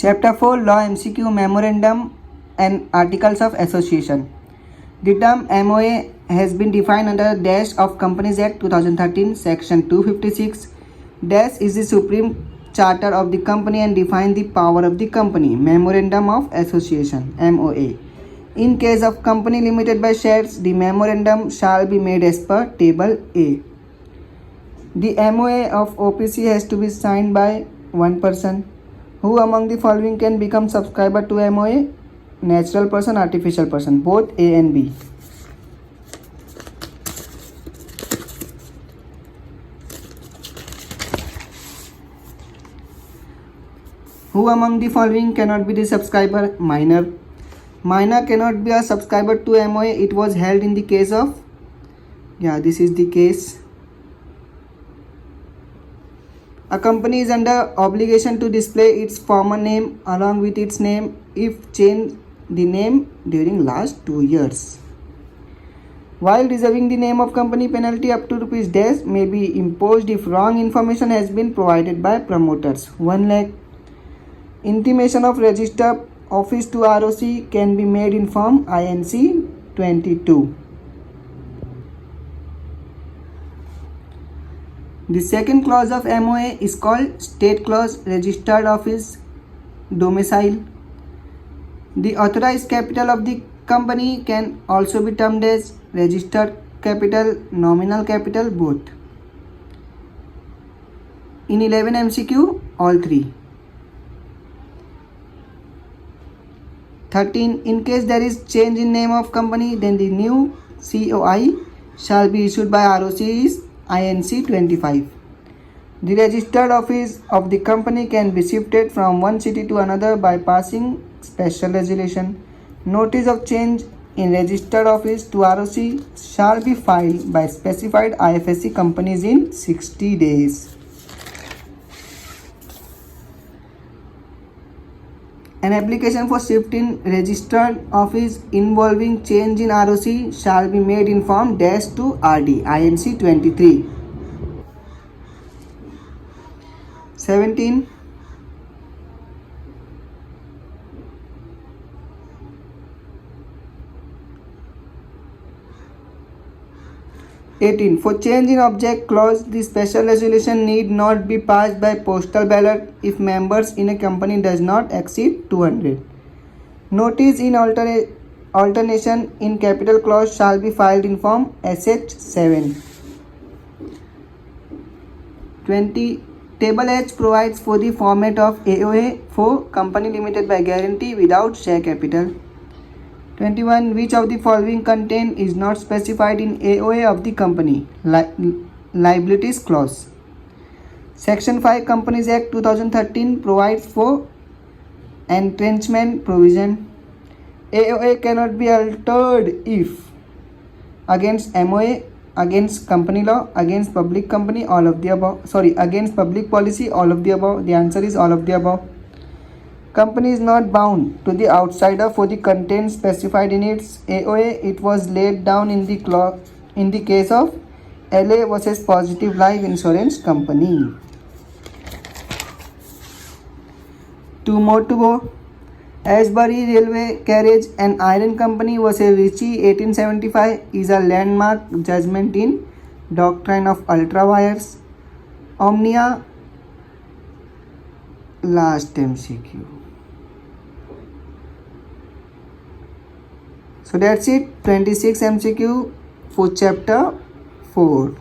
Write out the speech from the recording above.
Chapter 4 Law MCQ Memorandum and Articles of Association. The term MOA has been defined under Dash of Companies Act 2013 Section 256. Dash is the supreme charter of the company and defines the power of the company. Memorandum of Association MOA. In case of company limited by shares, the memorandum shall be made as per Table A. The MOA of OPC has to be signed by one person. Who among the following can become subscriber to MOA? Natural person, artificial person, both A and B. Who among the following cannot be the subscriber? Minor. Minor cannot be a subscriber to MOA. It was held in the case of, this is the case. A company is under obligation to display its former name along with its name if changed the name during last 2 years. While reserving the name of company, penalty up to rupees dash may be imposed if wrong information has been provided by promoters. 1 lakh. Intimation of register office to ROC can be made in form INC 22. The second clause of MOA is called State Clause, Registered Office Domicile. The authorized capital of the company can also be termed as registered capital, nominal capital, both. In 11 MCQ, all three. 13. In case there is change in name of company, then the new COI shall be issued by ROC is INC 25. The registered office of the company can be shifted from one city to another by passing special resolution. Notice of change in registered office to ROC shall be filed by specified IFSC companies in 60 days. An application for shift in registered office involving change in ROC shall be made in form dash to RD INC 23. 17. For change in object clause, the special resolution need not be passed by postal ballot if members in a company does not exceed 200. Notice in alternation in capital clause shall be filed in form SH7. 20. Table H provides for the format of AOA for company limited by guarantee without share capital. 21. Which of the following content is not specified in AOA of the company? Liabilities clause. Section 5 Companies Act 2013 provides for entrenchment provision. AOA cannot be altered if against MOA, against company law, against public company, all of the above. Against public policy, all of the above. The answer is all of the above. Company is not bound to the outsider for the content specified in its AOA. It was laid down in the case of LA versus Positive Life Insurance Company. 2 more to go. Asbury Railway Carriage and Iron Company versus Ritchie 1875 is a landmark judgment in doctrine of ultra wires. Omnia, last MCQ. So that's it, 26 MCQ for chapter 4.